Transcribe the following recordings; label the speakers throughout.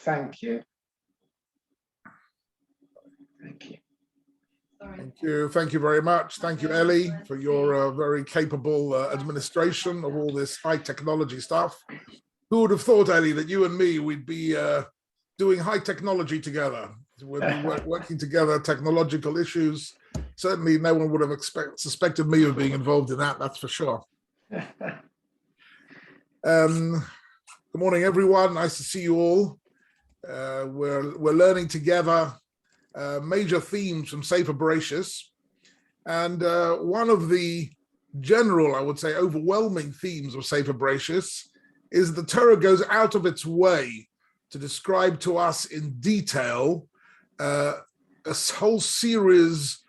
Speaker 1: Thank you. Thank you.
Speaker 2: Thank you very much. Thank you, Ellie, for your very capable administration of all this high technology stuff. Who would have thought, Ellie, that you and me, we'd be doing high technology together? We'd be working together, technological issues. Certainly no one would have suspected me of being involved in that, that's for sure. Good morning, everyone. Nice to see you all. We're learning together major themes from Sefer Bereshis. And one of the general, I would say, overwhelming themes of Sefer Bereshis is the Torah goes out of its way to describe to us in detail a whole series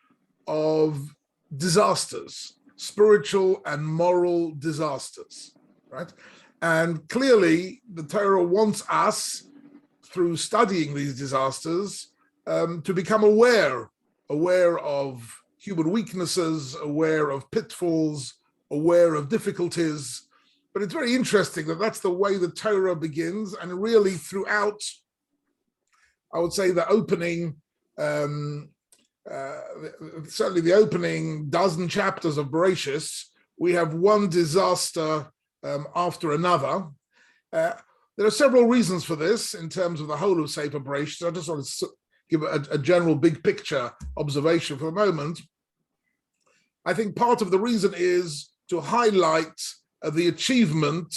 Speaker 2: of disasters, spiritual and moral disasters, right? And clearly the Torah wants us, through studying these disasters, to become aware of human weaknesses, aware of pitfalls, aware of difficulties. But it's very interesting that that's the way the Torah begins, and really throughout, I would say, the opening, certainly the opening dozen chapters of Bereshis, we have one disaster after another. There are several reasons for this in terms of the whole of Sefer Bereshis. I just want to give a general big picture observation for a moment. I think part of the reason is to highlight the achievement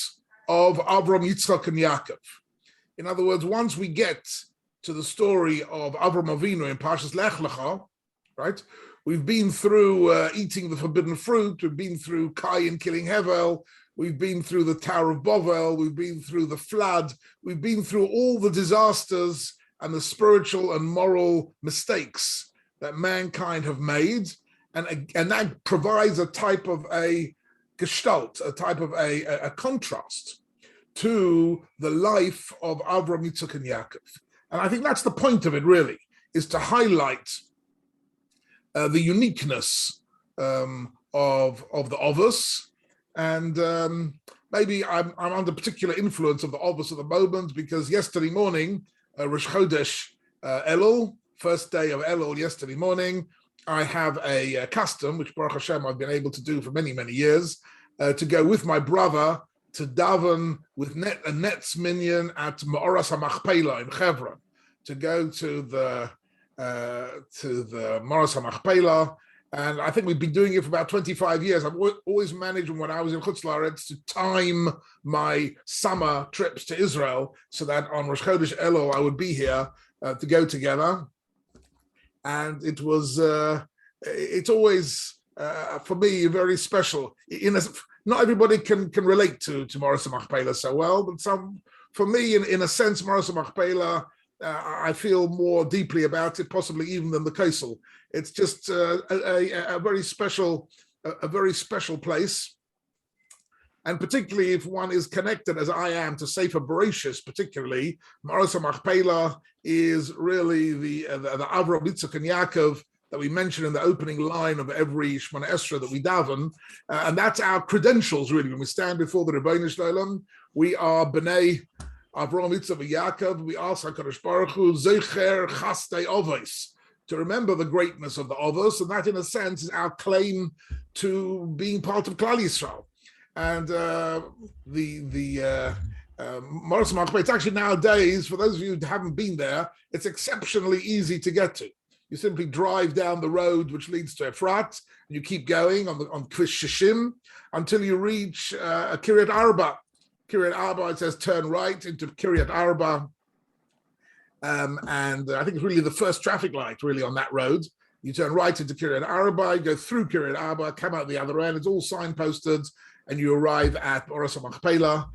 Speaker 2: of Avram, Yitzchak, and Yaakov. In other words, once we get to the story of Avram Avinu in Parshas Lech Lecha, right? We've been through eating the forbidden fruit, we've been through Cain killing Hevel, we've been through the Tower of Babel, we've been through the flood, we've been through all the disasters and the spiritual and moral mistakes that mankind have made. And that provides a type of a gestalt, a type of a contrast to the life of Avram, Yitzchak, and Yaakov. And I think that's the point of it, really, is to highlight the uniqueness of the Avos. And maybe I'm under particular influence of the Avos at the moment, because yesterday morning, Rosh Chodesh Elul, first day of Elul yesterday morning, I have a custom, which Baruch Hashem I've been able to do for many, many years, to go with my brother to daven with a Netz minyan at Ma'oras HaMachpelah in Hebron, to go to the Ma'oras HaMachpelah. And I think we've been doing it for about 25 years. I've always managed, when I was in Chutz La'aretz, to time my summer trips to Israel so that on Rosh Chodesh Elul I would be here to go together. And it was, it's always, for me, very special. Not everybody can relate to Ma'oras HaMachpelah so well, but for me, in a sense, Ma'oras HaMachpelah, I feel more deeply about it, possibly even than the Kosel. It's just a very special place. And particularly if one is connected, as I am, to Sefer Bereshis, particularly, Ma'oras HaMachpelah is really the Avram, Yitzchak, and Yaakov that we mention in the opening line of every Shemona Esrei that we daven. And that's our credentials, really. When we stand before the Rebbeinu Shalom, we are B'nai Avram, Yitzchak, and Yaakov. We ask HaKadosh Baruch Hu, Zecher Chastei Avos, to remember the greatness of the Avos, and that, in a sense, is our claim to being part of Klal Yisrael. And Ma'oras HaMachpelah, it's actually nowadays, for those of you who haven't been there, it's exceptionally easy to get to. You simply drive down the road which leads to Efrat, and you keep going on Kvish Shishim until you reach Kiryat Arba. Kiryat Arba, it says turn right into Kiryat Arba. And I think it's really the first traffic light really on that road. You turn right into Kiryat Arba, go through Kiryat Arba, come out the other end. It's all signposted, and you arrive at Ma'oras HaMachpelah.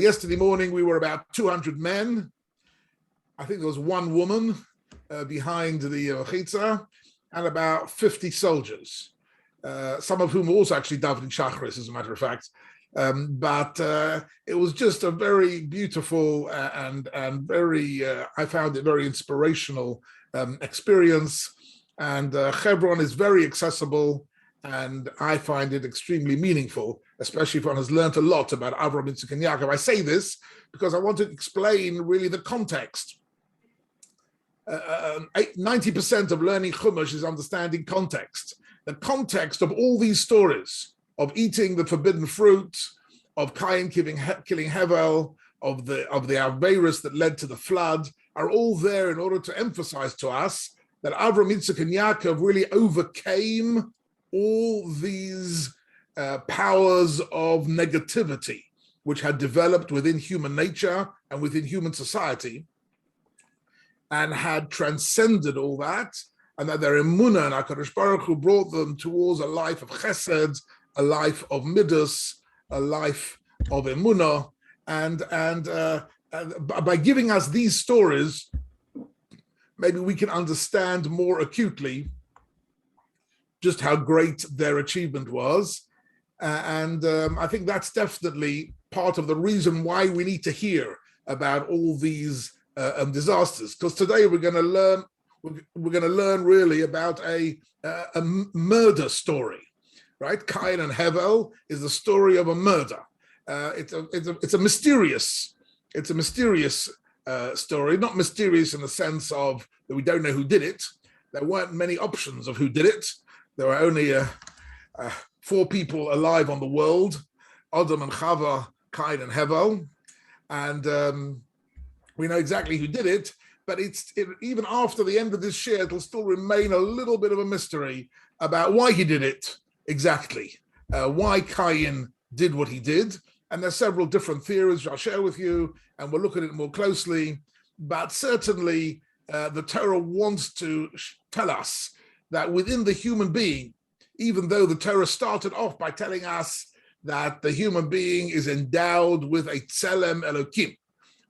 Speaker 2: Yesterday morning, we were about 200 men. I think there was one woman behind the Chitza, and about 50 soldiers, some of whom also actually davened in Shachris, as a matter of fact. But it was just a very beautiful and very, I found it very inspirational experience. And Hebron is very accessible, and I find it extremely meaningful, especially if one has learned a lot about Avram, Yitzchak, and Yaakov. I say this because I want to explain really the context. 90% of learning Chumash is understanding context. The context of all these stories of eating the forbidden fruit, of Cain killing Hevel, of the Averis that led to the flood, are all there in order to emphasize to us that Avram, Yitzchak, and Yaakov really overcame all these powers of negativity which had developed within human nature and within human society, and had transcended all that, and that their emunah and HaKadosh Baruch Hu brought them towards a life of chesed, a life of midas, a life of emunah, and by giving us these stories, maybe we can understand more acutely just how great their achievement was. I think that's definitely part of the reason why we need to hear about all these disasters. Because today we're going to learn really about a murder story, right? Cain and Hevel is the story of a murder. It's a mysterious story, not mysterious in the sense of that we don't know who did it. There weren't many options of who did it. There were only 4 people alive on the world: Adam and Chava, Cain and Hevel, and we know exactly who did it. But even after the end of this year, it'll still remain a little bit of a mystery about why he did it exactly, why Cain did what he did. And there's several different theories which I'll share with you, and we'll look at it more closely. But certainly, the Torah wants to tell us that within the human being, even though the Torah started off by telling us that the human being is endowed with a tzelem Elokim,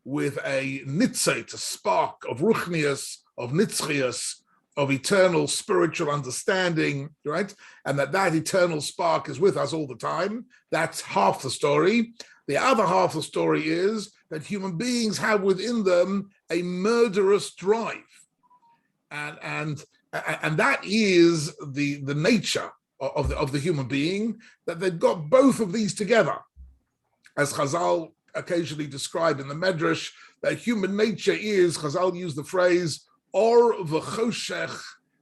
Speaker 2: with a nitzait, a spark of ruchnius, of nitzchias, of eternal spiritual understanding, right? And that eternal spark is with us all the time. That's half the story. The other half of the story is that human beings have within them a murderous drive. And that is the nature of the human being, that they've got both of these together. As Chazal occasionally describe in the Medrash, that human nature is, Chazal use the phrase, or v'choshech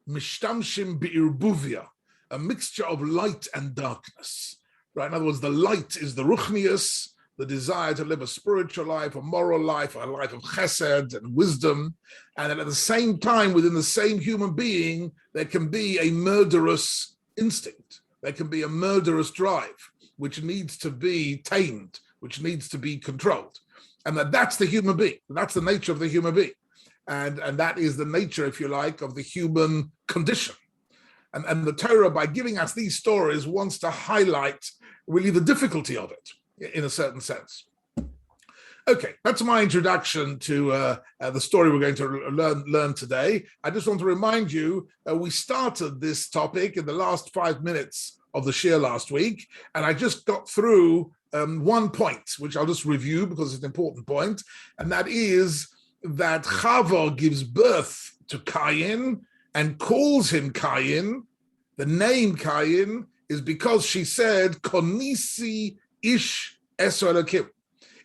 Speaker 2: mishtamshim be'irbuvia, a mixture of light and darkness. Right? In other words, the light is the ruchnius, the desire to live a spiritual life, a moral life, a life of chesed and wisdom. And then at the same time, within the same human being, there can be a murderous instinct. There can be a murderous drive, which needs to be tamed, which needs to be controlled. And that's the human being. That's the nature of the human being. And that is the nature, if you like, of the human condition. And the Torah, by giving us these stories, wants to highlight really the difficulty of it, in a certain sense. Okay, that's my introduction to the story we're going to learn today. I just want to remind you, we started this topic in the last 5 minutes of the shir last week, and I just got through one point, which I'll just review because it's an important point, and that is that Chava gives birth to Cain and calls him Cain. The name Cain is because she said, Konisi ish Esoelakim.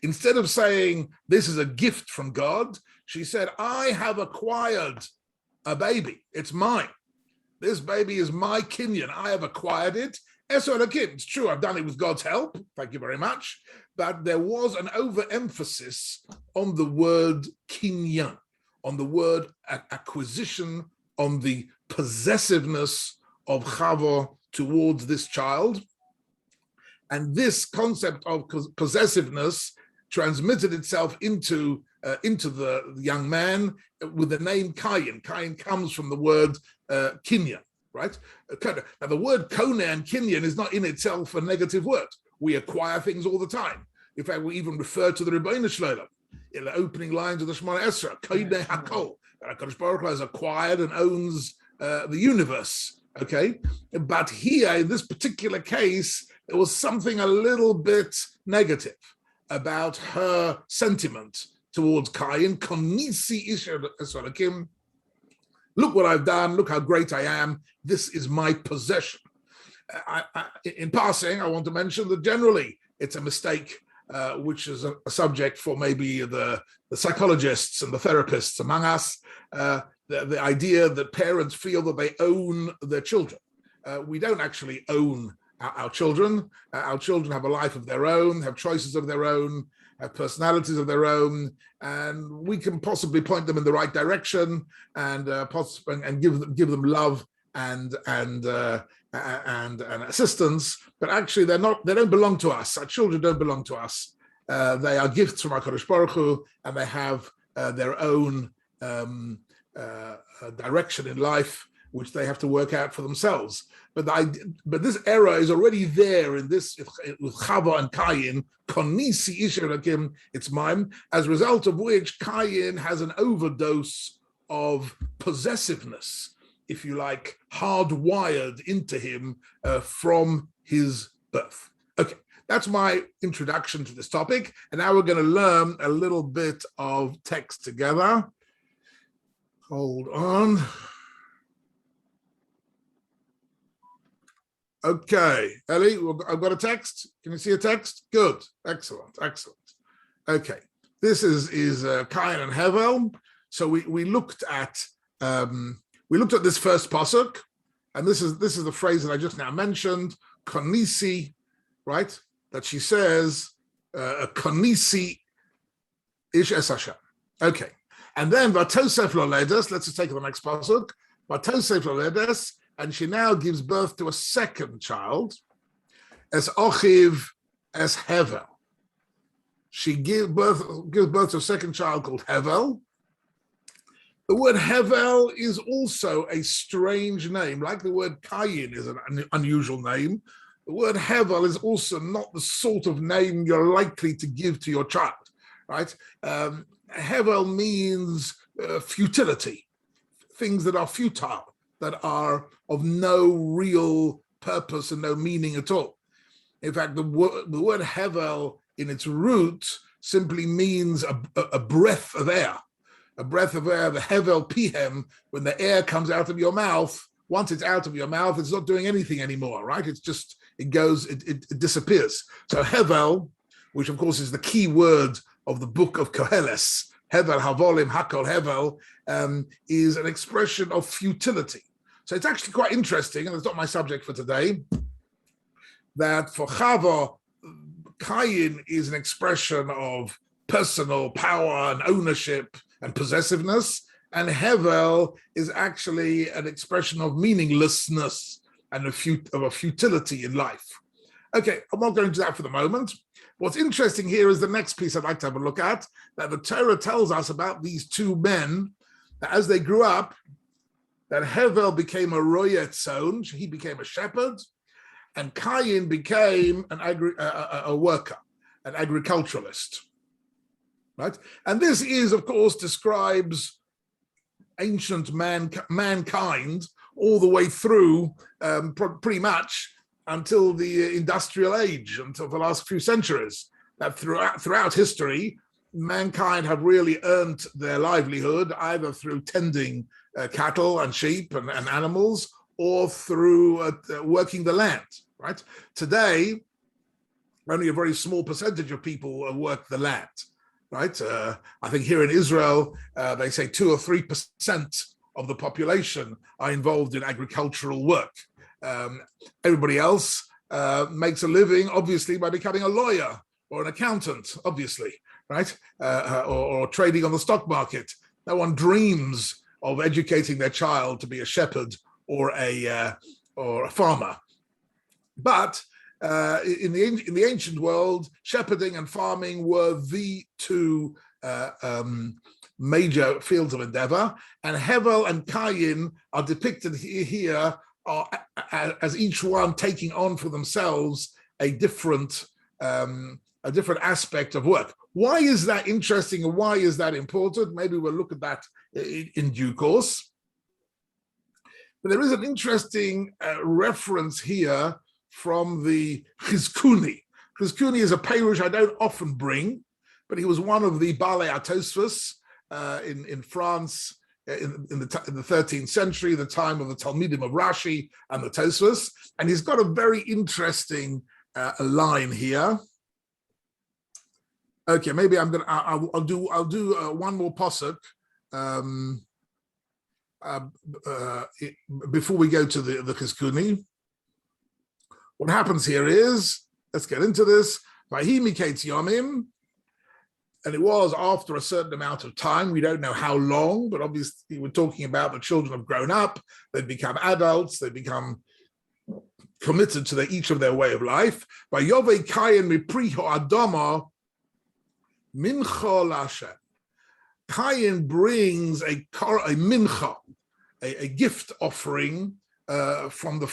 Speaker 2: Instead of saying, this is a gift from God, she said, I have acquired a baby. It's mine. This baby is my kinyan. I have acquired it. Esoelakim. It's true, I've done it with God's help. Thank you very much. But there was an overemphasis on the word kinyan, on the word acquisition, on the possessiveness of Chava towards this child. And this concept of possessiveness transmitted itself into the young man with the name Cain. Cain comes from the word kinyan, right? Now, the word kone and kinyan is not in itself a negative word. We acquire things all the time. In fact, we even refer to the Rebbeinu Shlomo in the opening lines of the Shemona Esra, Kone Hakol, that HaKadosh Baruch Hu has acquired and owns the universe, okay? But here, in this particular case, there was something a little bit negative about her sentiment towards Cain. Konisi ish Esoelakim. Look what I've done. Look how great I am. This is my possession. In passing, I want to mention that generally it's a mistake, which is a subject for maybe the psychologists and the therapists among us, the idea that parents feel that they own their children. We don't actually own our children. Our children have a life of their own, have choices of their own, have personalities of their own, and we can possibly point them in the right direction and give them love and assistance. But actually, they don't belong to us. Our children don't belong to us. They are gifts from HaKadosh Baruch Hu, and they have their own direction in life, which they have to work out for themselves. But this error is already there in this with Chava and Cain, Konisi Isherakim, it's mime, as a result of which Cain has an overdose of possessiveness, if you like, hardwired into him from his birth. Okay, that's my introduction to this topic. And now we're going to learn a little bit of text together. Hold on. Okay, Ellie, I've got a text. Can you see a text? Good, excellent. Okay, this is Cain and Hevel. So we looked at this first pasuk, and this is the phrase that I just now mentioned, konisi, right? That she says, konisi ish es Hashem. Okay, and then vatosef loledes. Let's just take the next pasuk. Vatosef loledes. And she now gives birth to a second child, as Ochiv, as Hevel. She gives birth to a second child called Hevel. The word Hevel is also a strange name, like the word Cain is an unusual name. The word Hevel is also not the sort of name you're likely to give to your child, right? Hevel means futility, things that are futile, that are of no real purpose and no meaning at all. In fact, the word Hevel in its root simply means a breath of air. A breath of air, the Hevel pihem, when the air comes out of your mouth, once it's out of your mouth, it's not doing anything anymore, right? It's just, it disappears. So Hevel, which of course is the key word of the book of Koheles, Hevel havolim hakol Hevel, is an expression of futility. So it's actually quite interesting, and it's not my subject for today, that for Chava, Cain is an expression of personal power and ownership and possessiveness, and Hevel is actually an expression of meaninglessness and of a futility in life. Okay, I'm not going to do that for the moment. What's interesting here is the next piece I'd like to have a look at, that the Torah tells us about these two men, that as they grew up, that Hevel became a royet son, he became a shepherd, and Cain became a worker, an agriculturalist, right? And this is, of course, describes ancient mankind all the way through pretty much until the industrial age, until the last few centuries, that throughout history, mankind have really earned their livelihood either through tending cattle and sheep and animals, or through working the land, right? Today, only a very small percentage of people work the land, right? I think here in Israel, they say 2 or 3% of the population are involved in agricultural work. Everybody else makes a living, obviously, by becoming a lawyer or an accountant, obviously, right? Or trading on the stock market. No one dreams of educating their child to be a shepherd or a farmer. But in the ancient world, shepherding and farming were the two major fields of endeavor, and Hevel and Cain are depicted here as each one taking on for themselves a different aspect of work. Why is that interesting and why is that important? Maybe we'll look at that in due course. But there is an interesting reference here from the Chizkuni. Chizkuni is a perush I don't often bring, but he was one of the Balei Atosfos in France in the 13th century, the time of the Talmidim of Rashi and the Tosfos, and he's got a very interesting line here. Okay, maybe I'll do one more pasuk before we go to the Chizkuni. What happens here is, let's get into this. Vahi miketz yomim, and it was after a certain amount of time. We don't know how long, but obviously we're talking about the children have grown up, they've become adults, they've become committed to each of their way of life. Vayovei kayin mipriho adama mincha lashem. Kayin brings a mincha, a gift offering from the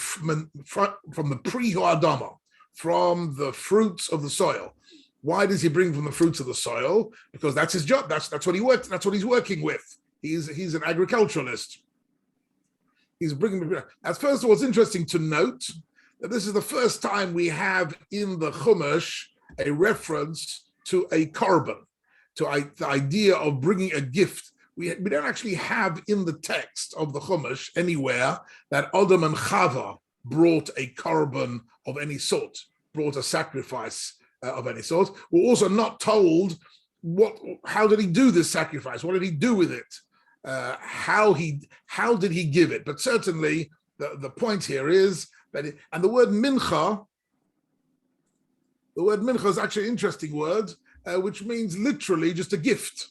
Speaker 2: priho adama, from the fruits of the soil. Why does he bring from the fruits of the soil? Because that's his job. That's what he works. That's what he's working with. He's an agriculturalist. He's bringing. As first of all, it's interesting to note that this is the first time we have in the Chumash a reference to a korban, to the idea of bringing a gift. We don't actually have in the text of the Chumash anywhere that Adam and Chava brought a korban of any sort, brought a sacrifice of any sort. We're also not told how did he do this sacrifice? What did he do with it? How did he give it? But certainly the point here is that and the word mincha is actually an interesting word, which means literally just a gift.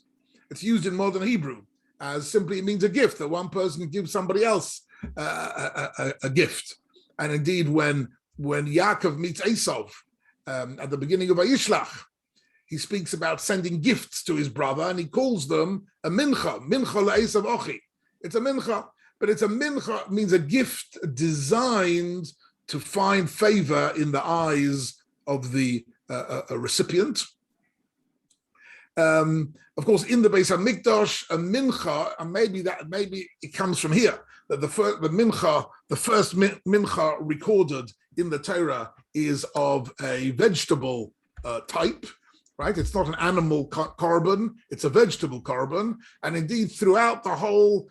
Speaker 2: It's used in modern Hebrew as simply it means a gift, that one person gives somebody else a gift. And indeed, when Yaakov meets Esau at the beginning of Vayishlach, he speaks about sending gifts to his brother, and he calls them a mincha le'esav ochi. It's a mincha, but it's a mincha means a gift designed to find favor in the eyes of the recipient. Of course, in the Beis Hamikdash, a mincha, and maybe it comes from here, that the first mincha recorded in the Torah is of a vegetable type, right? It's not an animal korban, it's a vegetable korban. And indeed, throughout the whole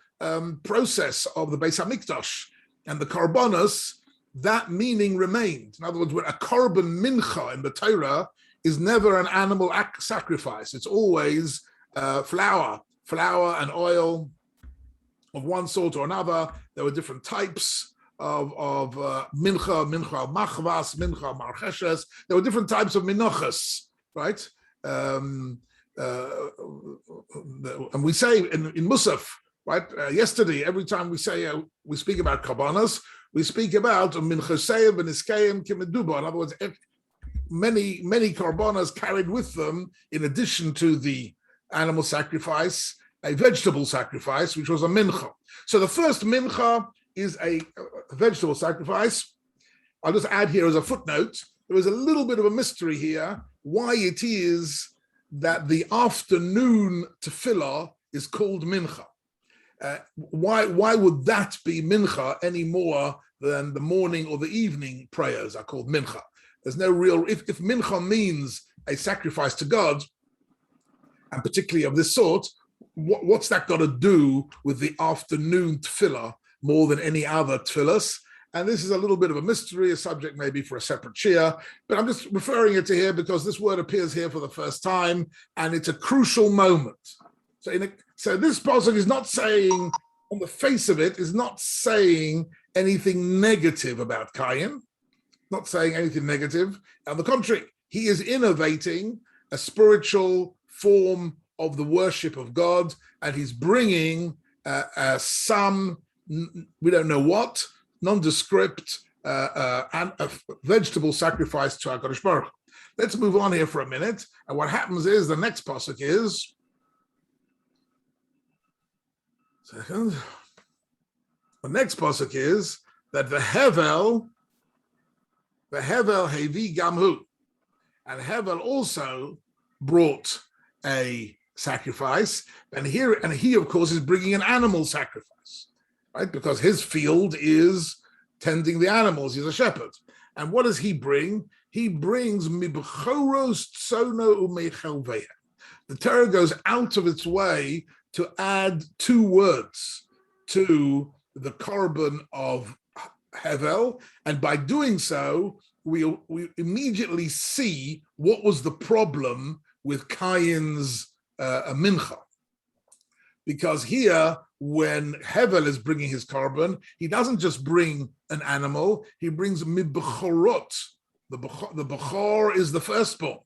Speaker 2: process of the Beis Hamikdash and the korbanos, that meaning remained. In other words, when a korban mincha in the Torah is never an animal sacrifice. It's always flour and oil of one sort or another. There were different types of mincha machvas, mincha marcheshes. There were different types of minochas, right? And we say in Musaf, right? Yesterday, every time we speak about karbanos, we speak about minchaseyim v'niskayim kimeduba. In other words, many karbanos carried with them, in addition to the animal sacrifice, a vegetable sacrifice, which was a mincha. So the first mincha is a vegetable sacrifice. I'll just add here as a footnote, there is a little bit of a mystery here, why it is that the afternoon tefillah is called mincha. Why would that be mincha any more than the morning or the evening prayers are called mincha? There's no real, if mincha means a sacrifice to God, and particularly of this sort, what's that got to do with the afternoon tefillah more than any other tefillahs? And this is a little bit of a mystery, a subject maybe for a separate shir, but I'm just referring it to here because this word appears here for the first time, and it's a crucial moment. So this pasuk is not saying, on the face of it, is not saying anything negative about Cain, not saying anything negative. On the contrary, he is innovating a spiritual form of the worship of God, and he's bringing some, we don't know what, nondescript and a vegetable sacrifice to HaKadosh Baruch Hu. Let's move on here for a minute. And what happens is, the next pasuk is, the next pasuk is that the Hevel Hevi Gamhu, and Hevel also brought a sacrifice, and he of course is bringing an animal sacrifice, right? Because his field is tending the animals. He's a shepherd. And what does he bring? He brings mibchoros tsono umechelveya. The Torah goes out of its way to add 2 words to the korban of Hevel, and by doing so, we immediately see what was the problem with Cain's mincha. Because here, when Hevel is bringing his korban, he doesn't just bring an animal, he brings mibchorot. The bechor is the firstborn,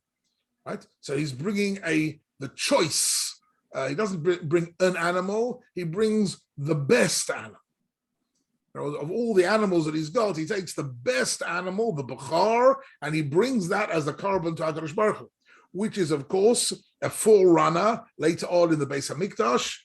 Speaker 2: right? So he's bringing the choice. He doesn't bring an animal, he brings the best animal. Of all the animals that he's got, he takes the best animal, the bechor, and he brings that as the korban to HaKadosh Baruch Hu, which is, of course, a forerunner later on in the Beis HaMikdash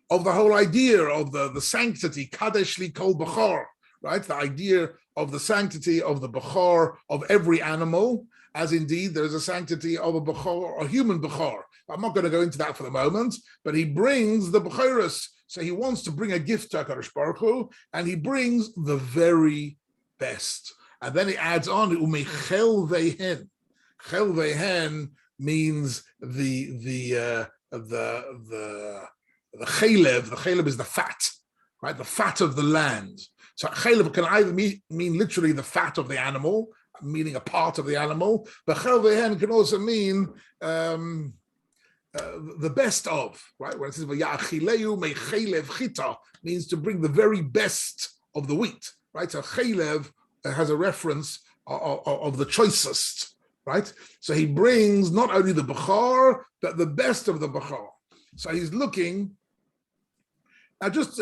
Speaker 2: of the whole idea of the sanctity, Kadesh li kol bechor, right? The idea of the sanctity of the bechor of every animal, as indeed there is a sanctity of a bechor, a human bechor. I'm not going to go into that for the moment, but he brings the bechoros. So he wants to bring a gift to HaKadosh Baruch Hu, and he brings the very best. And then he adds on, umechel vehen. Chel vehen means the chalev. The chalev is the fat, right? The fat of the land. So chalev can either mean literally the fat of the animal, meaning a part of the animal, but chel vehen can also mean the best of, right? When it says "V'ya'achileu mechalev chita," means to bring the very best of the wheat, right? So chalev has a reference of the choicest, right? So he brings not only the bechor, but the best of the bechor. So he's looking. Now, just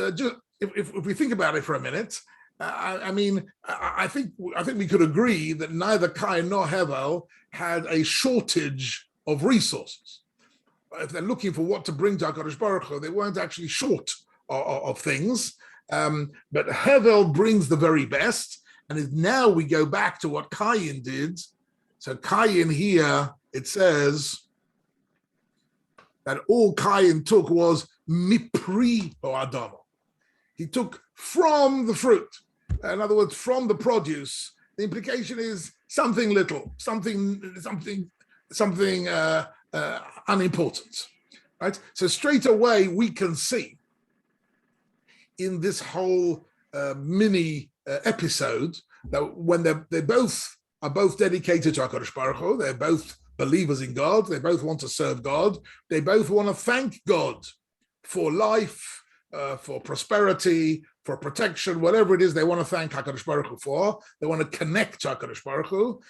Speaker 2: if we think about it for a minute, I think we could agree that neither Cain nor Hevel had a shortage of resources. If they're looking for what to bring to HaKadosh Baruch Hu, they weren't actually short of things. But Hevel brings the very best. And now we go back to what Cain did. So Cain here, it says that all Cain took was mipri o adamo. He took from the fruit. In other words, from the produce. The implication is something little, something unimportant, right? So straight away we can see in this whole mini episode that when they both are dedicated to HaKadosh Baruch Hu, they're both believers in God, they both want to serve God, they both want to thank God for life, for prosperity, for protection, whatever it is they want to thank HaKadosh Baruch Hu for. They want to connect to HaKadosh Baruch Hu.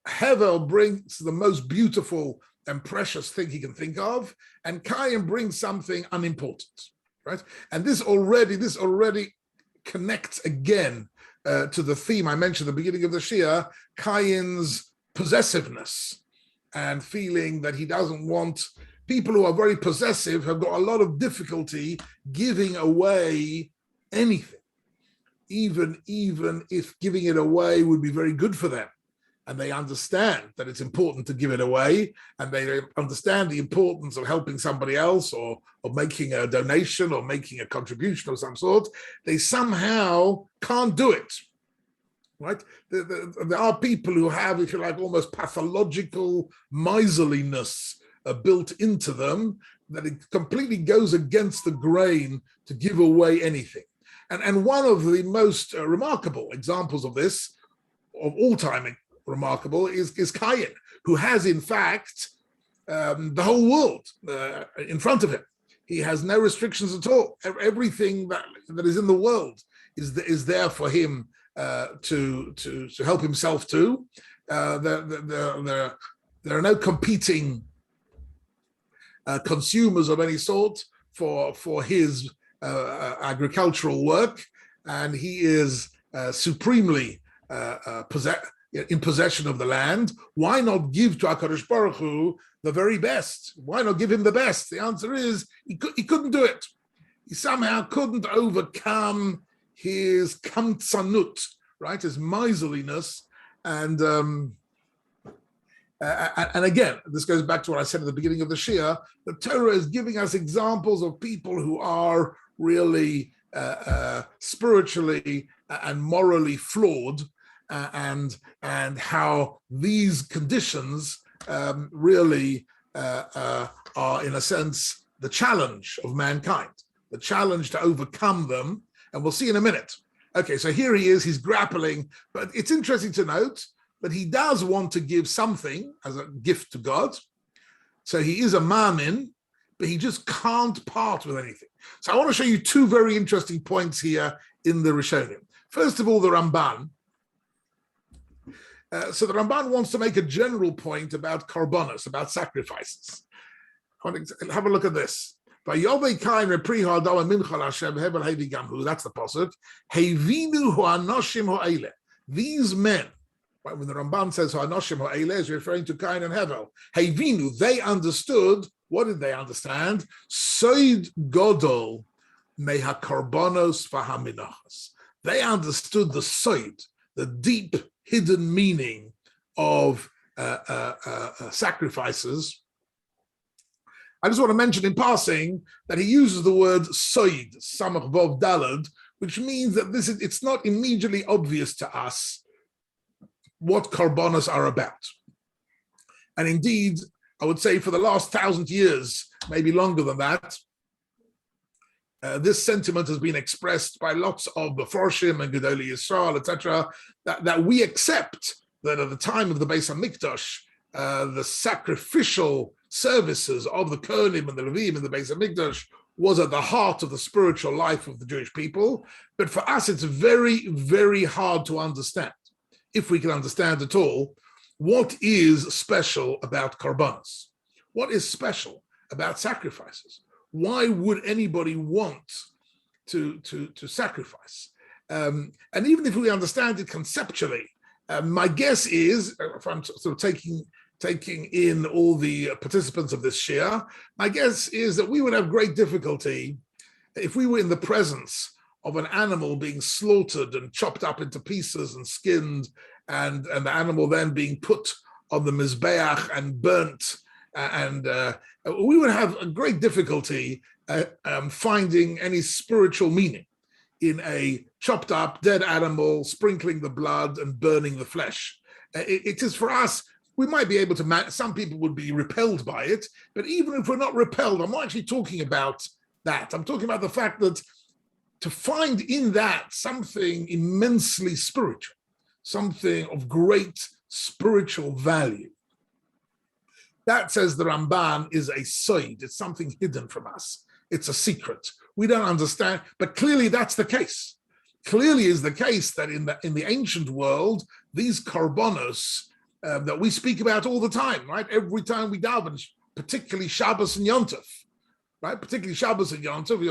Speaker 2: Hevel brings the most beautiful and precious thing he can think of, and Cain brings something unimportant, right? And this already connects again to the theme I mentioned at the beginning of the Shia, Cain's possessiveness and feeling that he doesn't want. People who are very possessive have got a lot of difficulty giving away anything, even if giving it away would be very good for them. And they understand that it's important to give it away, and they understand the importance of helping somebody else or making a donation or making a contribution of some sort. They somehow can't do it, right? There are people who have, if you like, almost pathological miserliness built into them, that it completely goes against the grain to give away anything. And one of the most remarkable examples of this, of all time remarkable, is Cain, who has in fact the whole world in front of him. He has no restrictions at all. Everything that is in the world is there for him to help himself to. There are no competing consumers of any sort for his agricultural work, and he is supremely in possession of the land. Why not give to HaKadosh Baruch Hu the very best? Why not give him the best? The answer is he couldn't do it. He somehow couldn't overcome his kamtsanut, right? His miserliness. And again, this goes back to what I said at the beginning of the Shia. The Torah is giving us examples of people who are really spiritually and morally flawed, and how these conditions really are, in a sense, the challenge of mankind, the challenge to overcome them. And we'll see in a minute. Okay, so here he is, he's grappling, but it's interesting to note that he does want to give something as a gift to God. So he is a mamin, but he just can't part with anything. So I want to show you two very interesting points here in the Rishonim. First of all, the Ramban. So the Ramban wants to make a general point about korbanos, about sacrifices. Have a look at this. That's the pasuk. These men, right, when the Ramban says ha'anoshim ha'ele, is referring to Cain and Hevel. Hevinu, they understood. What did they understand? Soid godol meha korbanos v'haminachas. They understood the soid, the deep hidden meaning of sacrifices. I just want to mention in passing that he uses the word soid, samach vov dalad, which means that it's not immediately obvious to us what korbanos are about. And indeed, I would say for the last 1,000 years, maybe longer than that, this sentiment has been expressed by lots of Meforshim and Gedolei Yisrael, etc., that we accept that at the time of the Beis HaMikdash, the sacrificial services of the Kohanim and the Levim in the Beis HaMikdash was at the heart of the spiritual life of the Jewish people. But for us, it's very, very hard to understand, if we can understand at all, what is special about korbanos? What is special about sacrifices? Why would anybody want to sacrifice? And even if we understand it conceptually, my guess is, if I'm sort of taking in all the participants of this shir, my guess is that we would have great difficulty if we were in the presence of an animal being slaughtered and chopped up into pieces and skinned, and the animal then being put on the mizbeach and burnt, and we would have a great difficulty finding any spiritual meaning in a chopped up dead animal, sprinkling the blood and burning the flesh. It is for us, we might be able to, some people would be repelled by it, but even if we're not repelled, I'm not actually talking about that. I'm talking about the fact that to find in that something immensely spiritual, something of great spiritual value, that, says the Ramban, is a soid. It's something hidden from us. It's a secret. We don't understand, but clearly that's the case. Clearly is the case that in the ancient world, these korbanos that we speak about all the time, right? Every time we daven, particularly Shabbos and Yom Tov, right? Particularly Shabbos and Yom Tov, we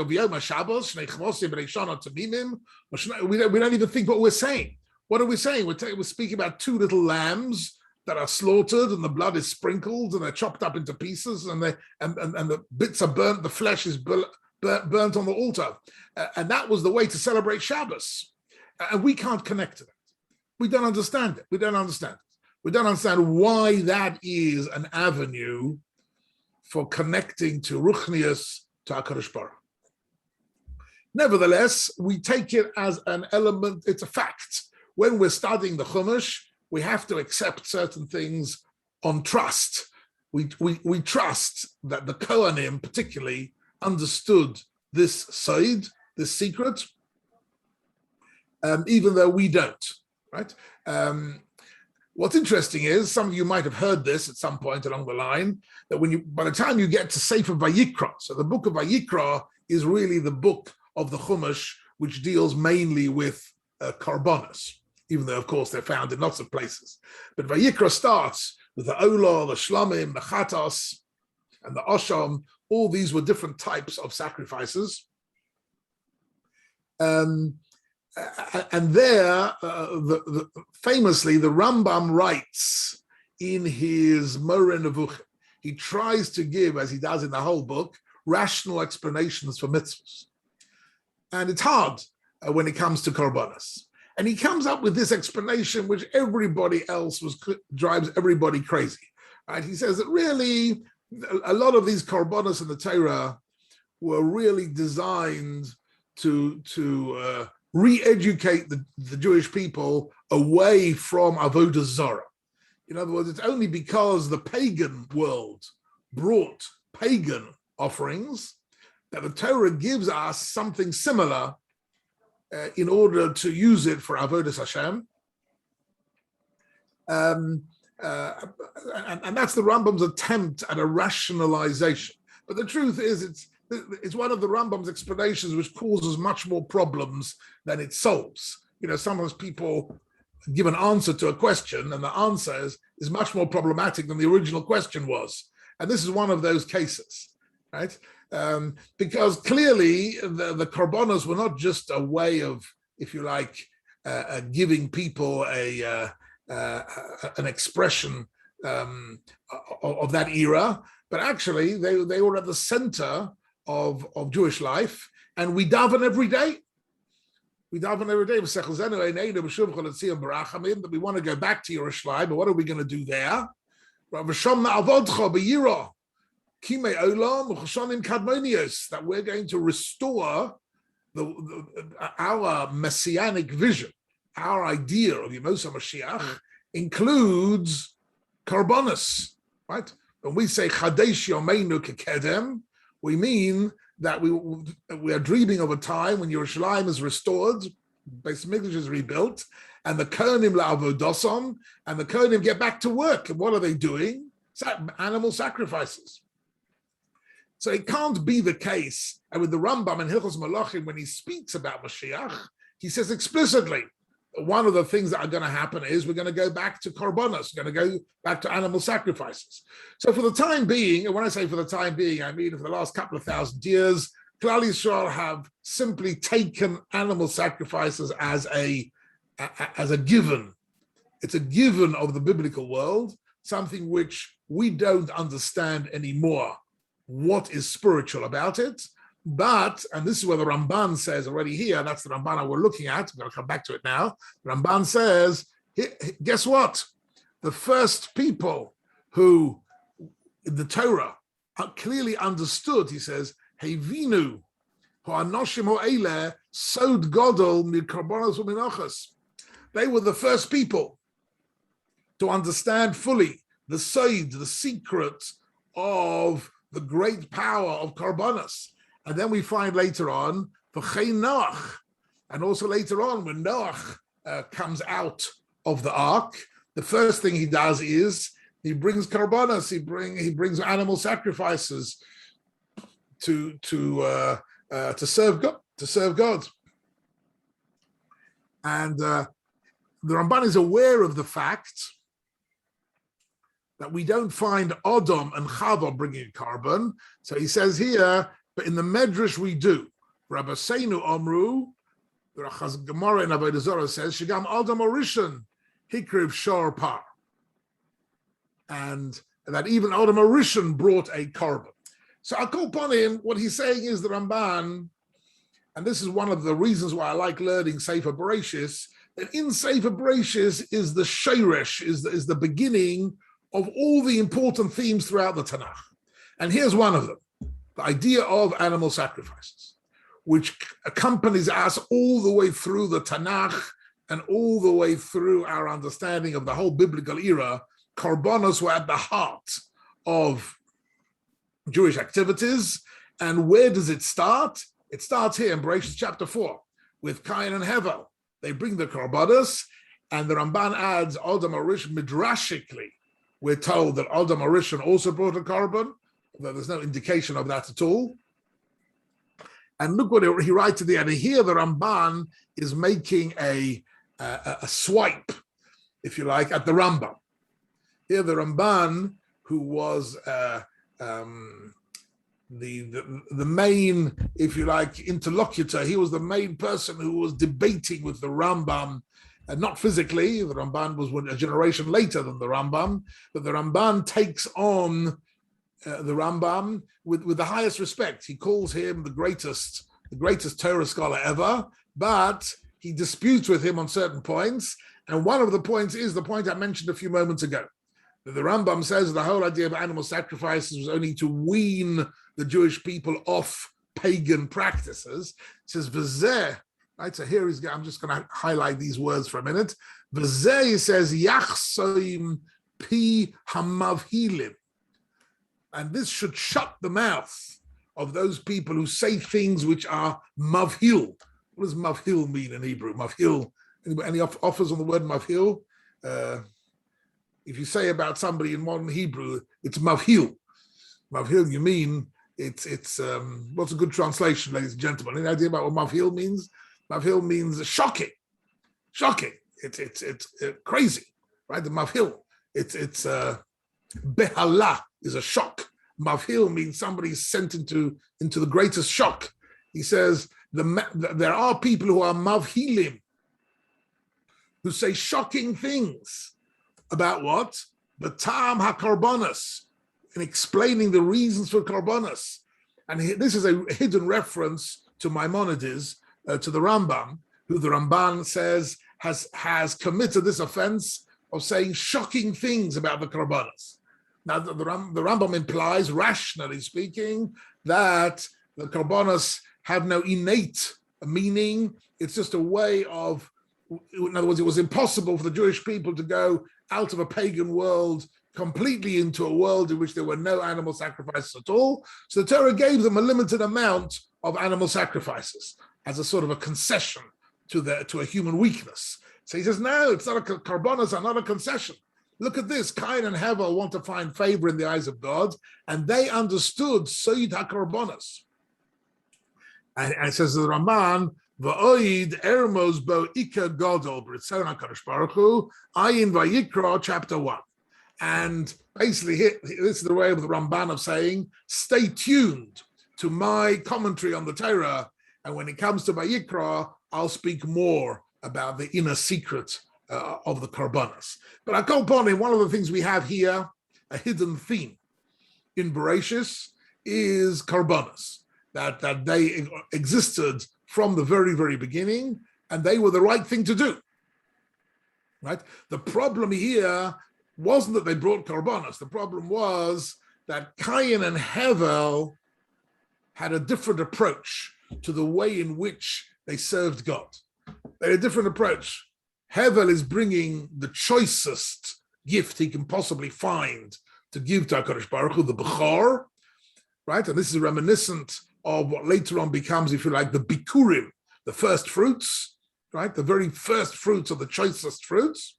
Speaker 2: don't even think what we're saying. What are we saying? We're speaking about two little lambs that are slaughtered, and the blood is sprinkled, and they're chopped up into pieces, and the bits are burnt, the flesh is burnt on the altar. And that was the way to celebrate Shabbos. And we can't connect to that. We don't understand it. We don't understand why that is an avenue for connecting to Ruchnius, to HaKadosh Baruch. Nevertheless, we take it as an element, it's a fact. When we're studying the Chumash, we have to accept certain things on trust. We trust that the Kohanim particularly understood this side, this secret, even though we don't, right? What's interesting is, some of you might have heard this at some point along the line, that by the time you get to Sefer Vayikra, so the book of Vayikra is really the book of the Chumash, which deals mainly with korbanos, even though, of course, they're found in lots of places. But Vayikra starts with the Olah, the Shlamim, the Chatos, and the Osham. All these were different types of sacrifices. And there, famously, the Rambam writes in his Moreh Nevuchim, he tries to give, as he does in the whole book, rational explanations for mitzvahs. And it's hard when it comes to korbanos. And he comes up with this explanation, which everybody else drives everybody crazy. Right? He says that really, a lot of these korbanos in the Torah were really designed to re-educate the Jewish people away from avodah zarah. In other words, it's only because the pagan world brought pagan offerings, that the Torah gives us something similar in order to use it for Avodas Hashem. And that's the Rambam's attempt at a rationalization. But the truth is, it's one of the Rambam's explanations which causes much more problems than it solves. Sometimes people give an answer to a question, and the answer is much more problematic than the original question was. And this is one of those cases, right? Because clearly the korbanos were not just a way of, if you like, giving people an expression of that era, but actually they were at the center of Jewish life, and we daven every day. We daven every day. That we want to go back to Yerushalayim, but what are we going to do there? That we're going to restore our messianic vision. Our idea of Yemos HaMashiach includes korbanos, right? When we say Chadesh Yomeinu Kekedem, we mean that we are dreaming of a time when Yerushalayim is restored, Beis Mikdash is rebuilt, and the Kohanim la'avodosom, and the Kohanim get back to work. And what are they doing? Animal sacrifices. So it can't be the case. And with the Rambam in Hilchos Malachim, when he speaks about Mashiach, he says explicitly, one of the things that are going to happen is we're going to go back to korbanos, we're going to go back to animal sacrifices. So for the time being, and when I say for the time being, I mean for the last couple of thousand years, Klal Yisrael have simply taken animal sacrifices as a given. It's a given of the biblical world, something which we don't understand anymore. What is spiritual about it? But, and this is where the Ramban says already here, that's the Ramban we're looking at, I'm going to come back to it now. The Ramban says, guess what? The first people who, in the Torah, clearly understood, he says, Hevinu, ho'anoshim ho'eleh, sod godol mikorbanos u'minochas. They were the first people to understand fully the sod, the secret of the great power of korbanos. And then we find later on, Noach, and also later on when Noach comes out of the ark, the first thing he does is he brings korbanos, he brings animal sacrifices to serve God. And the Ramban is aware of the fact that we don't find Adam and Chava bringing a carbon. So he says here, but in the Medrash we do. Rabbi Seinu Omru, the Rachaz Gemara in Avodah Zarah says, Shigam Adam Orishan, Hikriv Shor Par. And that even Adam Orishan brought a carbon. So I'll call upon him, what he's saying is the Ramban, and this is one of the reasons why I like learning Sefer Bereshis, that in Sefer Bereshis is the Sheresh, is the beginning of all the important themes throughout the Tanakh. And here's one of them. The idea of animal sacrifices, which accompanies us all the way through the Tanakh and all the way through our understanding of the whole biblical era. Korbanos were at the heart of Jewish activities. And where does it start? It starts here in Bereshit chapter 4 with Cain and Hevel. They bring the korbanos, and the Ramban adds Adam Arishan midrashically. We're told that Adam Arishan also brought a korban, although there's no indication of that at all. And look what he writes at the end. Here the Ramban is making a swipe, if you like, at the Rambam. Here the Ramban, who was the main, if you like, interlocutor, he was the main person who was debating with the Rambam, not physically. The Ramban was a generation later than the Rambam, but the Ramban takes on the Rambam with the highest respect. He calls him the greatest Torah scholar ever, but he disputes with him on certain points. And one of the points is the point I mentioned a few moments ago. That the Rambam says the whole idea of animal sacrifices was only to wean the Jewish people off pagan practices. It says, V'zeh, right? So here I'm just going to highlight these words for a minute. V'zeh, he says, Yachsoim pi hamavhilim. And this should shut the mouth of those people who say things which are mavhil. What does mavhil mean in Hebrew? Mavhil, any offers on the word mavhil? If you say about somebody in modern Hebrew, it's mavhil. Mavhil, you mean it's what's a good translation, ladies and gentlemen? Any idea about what mavhil means? Mavhil means shocking. It's crazy, right? The mavhil. It's behala is a shock. Mavhil means somebody's sent into the greatest shock. He says there are people who are mavhilim, who say shocking things about what? The tam hakarbonos, in explaining the reasons for karbonos. And this is a hidden reference to Maimonides, to the Rambam, who the Ramban says has committed this offense of saying shocking things about the karbonos. Now, the Rambam implies, rationally speaking, that the karbonos have no innate meaning. It's just a way of, in other words, it was impossible for the Jewish people to go out of a pagan world completely into a world in which there were no animal sacrifices at all. So the Torah gave them a limited amount of animal sacrifices as a sort of a concession to a human weakness. So he says, no, it's not a karbonos, are not a concession. Look at this. Cain and Hevel want to find favor in the eyes of God, and they understood Soid HaKarbonos. And it says the Ramban, V'oid ermos bo ika gadol b'ritzon HaKadosh Baruch Hu, ayin vayikra, chapter 1. And basically, this is the way of the Ramban of saying, stay tuned to my commentary on the Torah, and when it comes to Vayikra, I'll speak more about the inner secret of the karbonos. But I go upon in one of the things we have here, a hidden theme in Bereshis, is karbonos, that they existed from the very, very beginning, and they were the right thing to do. Right? The problem here wasn't that they brought karbonos. The problem was that Cain and Hevel had a different approach to the way in which they served God. They had a different approach. Hevel is bringing the choicest gift he can possibly find to give to HaKadosh Baruch Hu, the Bechor, right? And this is reminiscent of what later on becomes, if you like, the Bikurim, the first fruits, right? The very first fruits of the choicest fruits.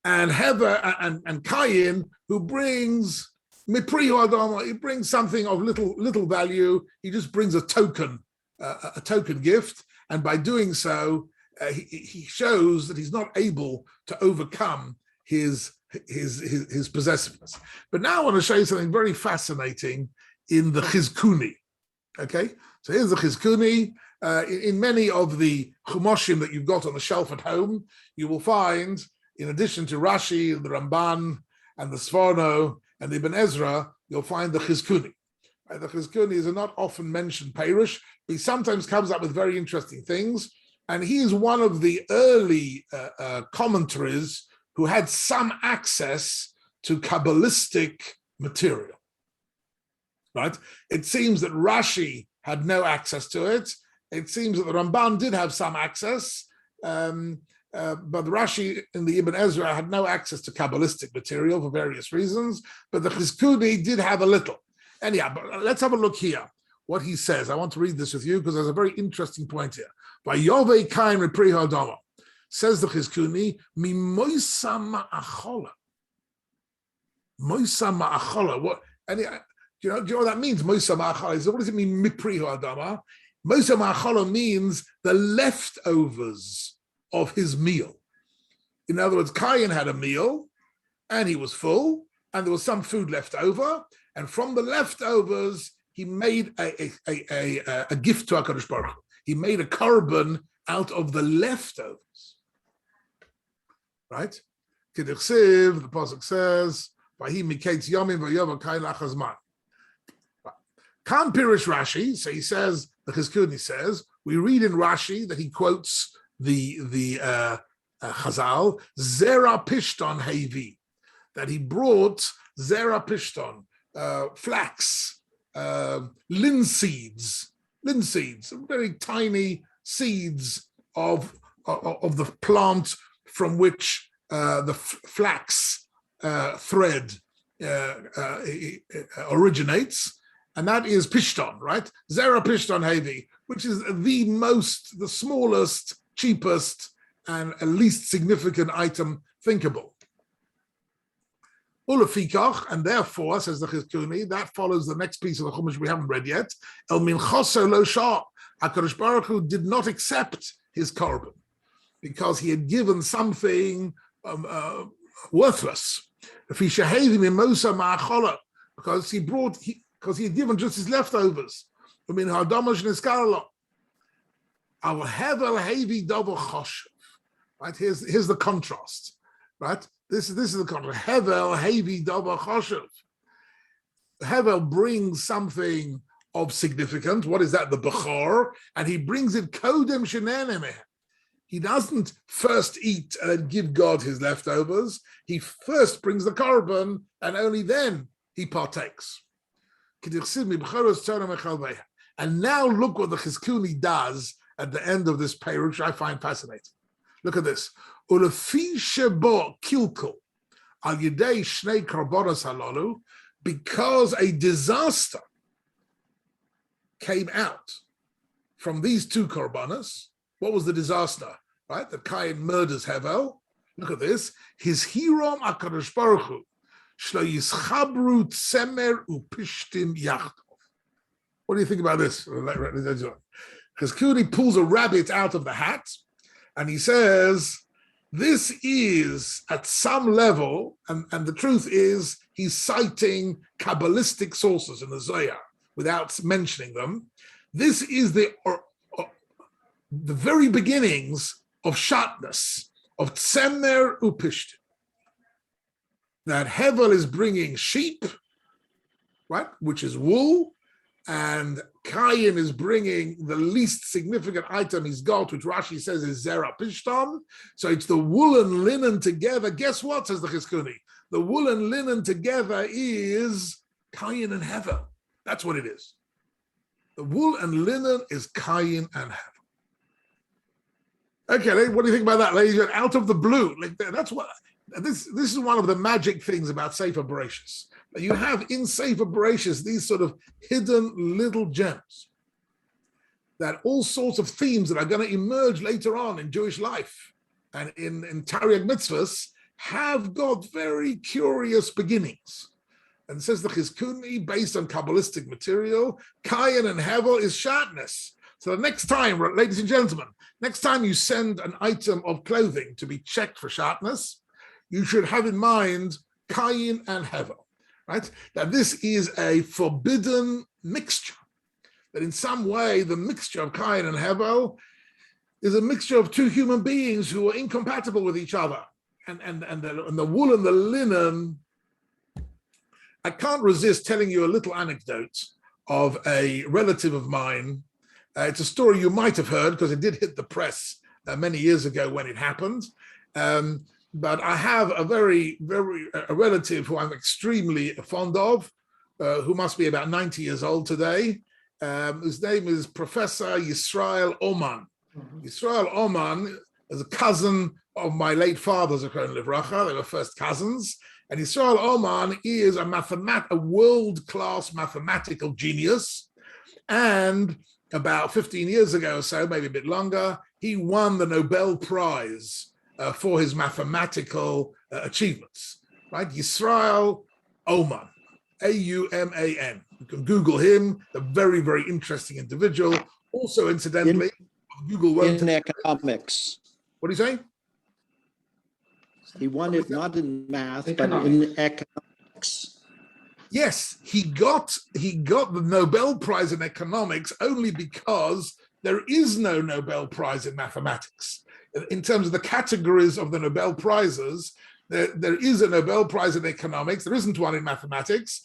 Speaker 2: And Hevel and Cain, who brings Miprihu Adama, he brings something of little value. He just brings a token gift, and by doing so, he shows that he's not able to overcome his possessiveness. But now I want to show you something very fascinating in the Chizkuni. Okay, so here's the Chizkuni. In many of the Chumoshim that you've got on the shelf at home, you will find, in addition to Rashi and the Ramban and the Sforno and the Ibn Ezra, you'll find the Chizkuni. The Chizkuni is a not often mentioned Perush, but he sometimes comes up with very interesting things. And he is one of the early commentaries who had some access to Kabbalistic material, right? It seems that Rashi had no access to it. It seems that the Ramban did have some access, but Rashi in the Ibn Ezra had no access to Kabbalistic material for various reasons, but the Chizkuni did have a little. Anyhow, but let's have a look here, what he says. I want to read this with you because there's a very interesting point here. By Yovei Kain Repriha Adama, says the Chizkuni, Mi Moisa Ma'achola. Moisa Ma'achola. What? Do you know what that means? Moisa Ma'achola. So what does it mean? Mipriha Adama. Moisa Ma'achola means the leftovers of his meal. In other words, Cain had a meal, and he was full, and there was some food left over, and from the leftovers, he made a gift to HaKadosh Baruch Hu. He made a korban out of the leftovers, right? K'dichsiv, the pasuk says, "Vahi miketz yomim v'yova kain lachazman." Kan pirish Rashi, so he says, the Chizkuni says, we read in Rashi that he quotes the Chazal, Zera Pishton Hevi, that he brought Zera Pishton, flax, linseeds, very tiny seeds of the plant from which the flax thread originates, and that is Pishton, right? Zera Pishton Hevi, which is the smallest, cheapest, and least significant item thinkable. Ulafikach, and therefore, says the Chizkuni, that follows the next piece of the Chumash we haven't read yet. El Minchoso Lo Shah, HaKadosh Baruch Hu did not accept his korban because he had given something worthless. Because he had given just his leftovers. I mean, right? Here's the contrast, right? This is the contrast. Hevel hevi davar choshev. Hevel brings something of significance. What is that? The bechor, and he brings it kodem shenenemeh. He doesn't first eat and then give God his leftovers. He first brings the korban, and only then he partakes. And now look what the Chizkuni does at the end of this parak, which I find fascinating. Look at this. Because a disaster came out from these two korbanos. What was the disaster? Right? That Cain murders Hevel. Look at this. His hiram HaKadosh Baruch Hu shlo yischabru tzemer upishtim yachdav. What do you think about this? Chizkuni pulls a rabbit out of the hat, and he says, this is at some level, and the truth is, he's citing Kabbalistic sources in the Zohar without mentioning them. This is the very beginnings of shatness, of tzemer upishtim. That Hevel is bringing sheep, right, which is wool, and Cain is bringing the least significant item he's got, which Rashi says is Zera Pishtam. So it's the wool and linen together. Guess what, says the Chizkuni? The wool and linen together is Cain and Hevel. That's what it is. The wool and linen is Cain and Hevel. Okay, what do you think about that, ladies? Out of the blue, like that's what this is one of the magic things about Sefer Bereshis. You have in Sefer Bereshis these sort of hidden little gems that all sorts of themes that are going to emerge later on in Jewish life and in Tariq mitzvahs have got very curious beginnings. And says the Chizkuni, based on Kabbalistic material, Cain and Hevel is shatness. So the next time, ladies and gentlemen, next time you send an item of clothing to be checked for shatness, you should have in mind Cain and Hevel, right? That this is a forbidden mixture. That in some way, the mixture of Cain and Hevel is a mixture of two human beings who are incompatible with each other. And the wool and the linen. I can't resist telling you a little anecdote of a relative of mine. It's a story you might have heard because it did hit the press many years ago when it happened. But I have a relative who I'm extremely fond of, who must be about 90 years old today. His name is Professor Yisrael Oman. Mm-hmm. Yisrael Oman is a cousin of my late father, Zechron Livracha. They were first cousins. And Yisrael Oman is a world-class mathematical genius. And about 15 years ago or so, maybe a bit longer, he won the Nobel Prize for his mathematical achievements, right? Yisrael Oman, A-U-M-A-N. You can Google him, a very, very interesting individual. Also, incidentally, Google won't...
Speaker 1: In economics.
Speaker 2: What do you say?
Speaker 1: He won it not in math, but in economics.
Speaker 2: Yes, he got the Nobel Prize in economics only because there is no Nobel Prize in mathematics. In terms of the categories of the Nobel Prizes, there is a Nobel Prize in economics. There isn't one in mathematics.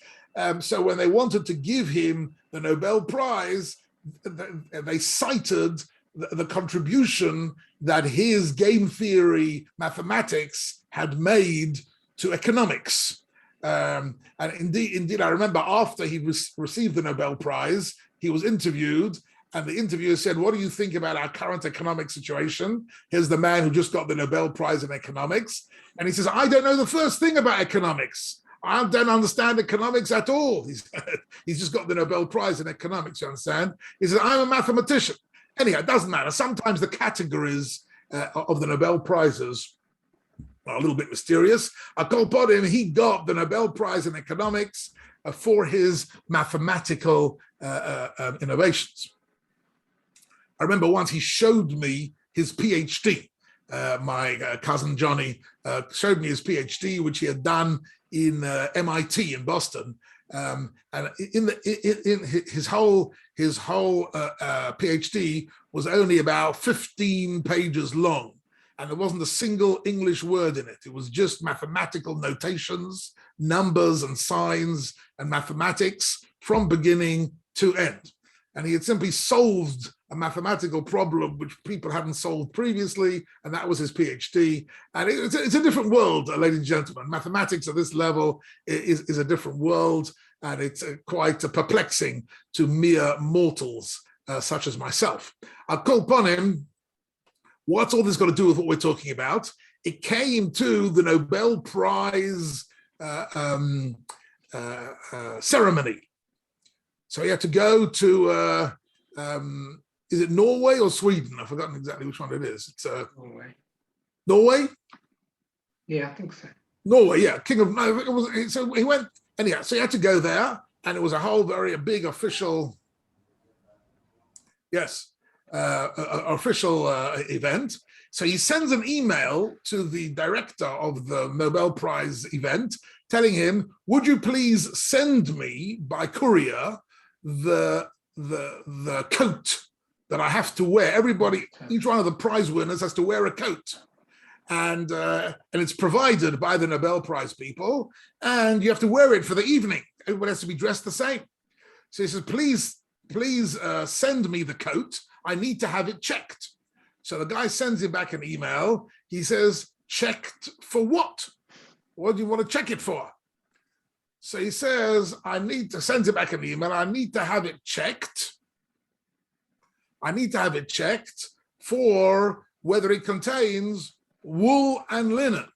Speaker 2: So when they wanted to give him the Nobel Prize, they cited the contribution that his game theory mathematics had made to economics. And indeed, I remember after he received the Nobel Prize, he was interviewed, and the interviewer said, "What do you think about our current economic situation?" Here's the man who just got the Nobel Prize in economics. And he says, "I don't know the first thing about economics. I don't understand economics at all. He's just got the Nobel Prize in economics, you understand? He says, I'm a mathematician. Anyhow, it doesn't matter. Sometimes the categories of the Nobel Prizes are a little bit mysterious. I call upon him, he got the Nobel Prize in economics for his mathematical innovations. I remember once he showed me his PhD. My cousin Johnny showed me his PhD, which he had done in MIT in Boston, and in his whole PhD was only about 15 pages long, and there wasn't a single English word in it. It was just mathematical notations, numbers and signs, and mathematics from beginning to end. And he had simply solved a mathematical problem which people hadn't solved previously, and that was his PhD. And it's a different world, ladies and gentlemen. Mathematics at this level is a different world, and it's quite perplexing to mere mortals such as myself. I'll call upon him. What's all this got to do with what we're talking about? It came to the Nobel Prize ceremony. So he had to go to, is it Norway or Sweden? I've forgotten exactly which one it is. It's
Speaker 3: Norway.
Speaker 2: Norway?
Speaker 3: Yeah, I think so.
Speaker 2: Norway, yeah. So he went, anyhow, so he had to go there, and it was a whole very big official, official event. So he sends an email to the director of the Nobel Prize event telling him, would you please send me by courier the coat that I have to wear. Everybody, each one of the prize winners has to wear a coat, and it's provided by the Nobel Prize people, and you have to wear it for the evening. Everybody has to be dressed the same. So he says, please send me the coat. I need to have it checked. So the guy sends him back an email. He says, checked for what? What do you want to check it for? So he says, I need to send him back an email. I need to have it checked. I need to have it checked for whether it contains wool and linen.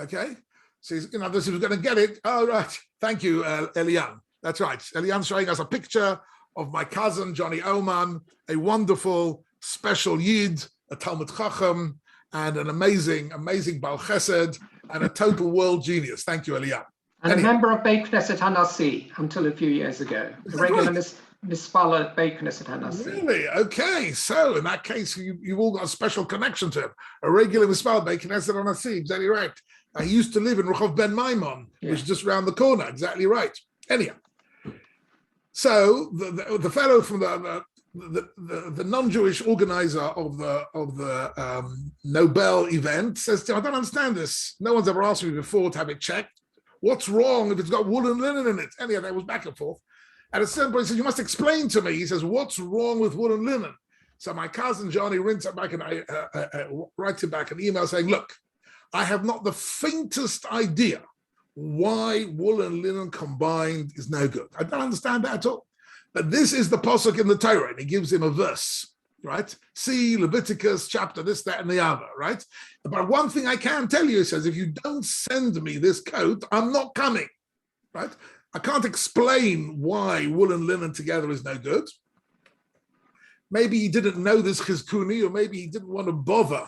Speaker 2: Okay? So he's, this was going to get it. Oh, right. Thank you, Elian. That's right. Elian's showing us a picture of my cousin, Johnny Oman, a wonderful, special Yid, a Talmud Chacham, and an amazing Baal Chesed, and a total world genius. Thank you, Elian.
Speaker 3: And a member of Beit Knesset Hanassi until a few years ago. A regular misspell at Beit Knesset Hanassi.
Speaker 2: Really? Okay. So in that case, you've all got a special connection to him. A regular misspell at Beit Knesset Hanassi. Exactly right. He used to live in Rehov Ben Maimon, which is just around the corner. Exactly right. Anyhow, so the fellow from the non-Jewish organizer of the Nobel event says to him, I don't understand this. No one's ever asked me before to have it checked. What's wrong if it's got wool and linen in it? Anyhow, that was back and forth. At a certain point, he says, you must explain to me. He says, what's wrong with wool and linen? So my cousin Johnny writes him back an email saying, look, I have not the faintest idea why wool and linen combined is no good. I don't understand that at all. But this is the pasuk in the Torah, and he gives him a verse, right? See Leviticus chapter this, that, and the other, right? But one thing I can tell you, he says, if you don't send me this coat, I'm not coming, right? I can't explain why wool and linen together is no good. Maybe he didn't know this chizkuni, or maybe he didn't want to bother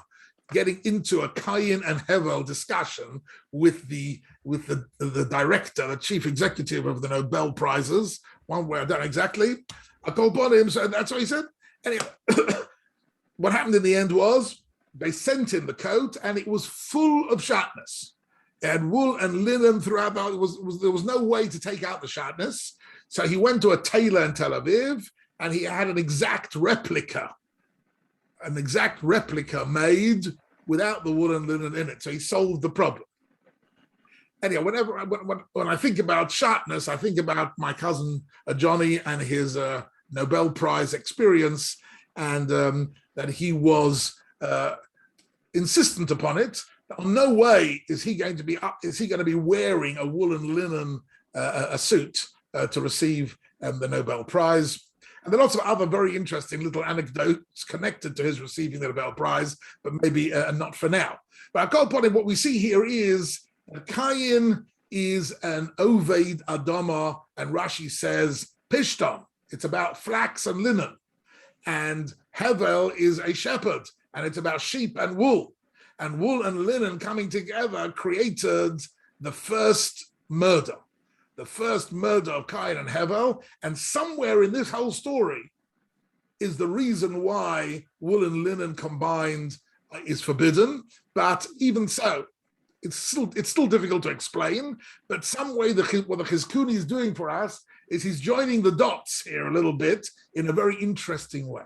Speaker 2: getting into a Kayin and Hevel discussion with the director, the chief executive of the Nobel Prizes. One way I don't know exactly. I called upon him, so that's what he said. Anyway, what happened in the end was they sent him the coat, and it was full of shatnez. It had wool and linen throughout. There was no way to take out the shatnez. So he went to a tailor in Tel Aviv, and he had an exact replica made without the wool and linen in it. So he solved the problem. Anyhow, when I think about shatnez, I think about my cousin Johnny and his Nobel Prize experience, and that he was insistent upon it. No way is he going to be wearing a wool and linen a suit to receive the Nobel Prize. And there are lots of other very interesting little anecdotes connected to his receiving the Nobel Prize, but maybe not for now. But I call upon him, what we see here is Kayin is an Oved Adama, and Rashi says Pishton. It's about flax and linen. And Hevel is a shepherd, and it's about sheep and wool. And wool and linen coming together created the first murder of Cain and Hevel. And somewhere in this whole story is the reason why wool and linen combined is forbidden. But even so, it's still difficult to explain. But some way what the Chizkuni is doing for us is he's joining the dots here a little bit in a very interesting way.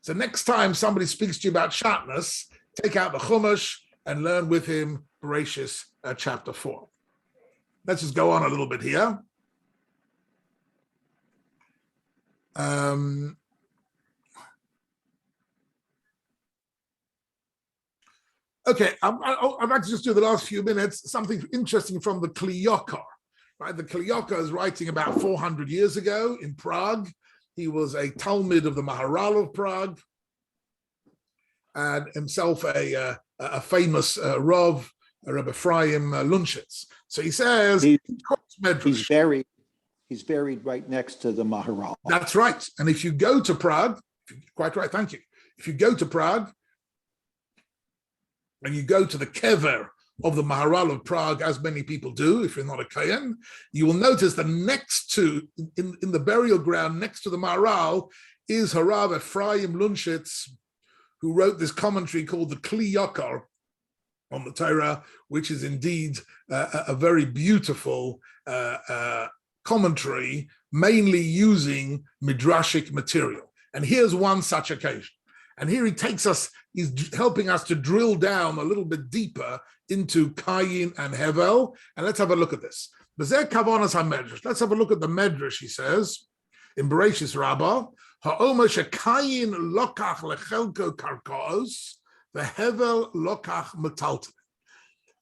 Speaker 2: So next time somebody speaks to you about shatnez, take out the Chumash and learn with him Bereshis chapter 4. Let's just go on a little bit here. Okay, I'd like to just do the last few minutes, something interesting from the Kli Yakar. Right? The Kli Yakar is writing about 400 years ago in Prague. He was a Talmid of the Maharal of Prague, and himself a famous Rav, Rabbi Ephraim Lunchitz. So he says
Speaker 1: he's buried right next to the Maharal.
Speaker 2: That's right. And if you go to Prague, quite right, thank you. If you go to Prague and you go to the kever of the Maharal of Prague, as many people do, if you're not a Kohen, you will notice that next to, in the burial ground next to the Maharal, is Harav Ephraim Lunchitz, who wrote this commentary called the Kli Yakar on the Torah, which is indeed a very beautiful commentary, mainly using midrashic material. And here's one such occasion. And here he's helping us to drill down a little bit deeper into Cain and Hevel. And let's have a look at this. Let's have a look at the Medrash, he says, in Bereshis Rabbah, Ha'omer she'Cain lokach lechelko karkaos, the Hevel lokach metaltel.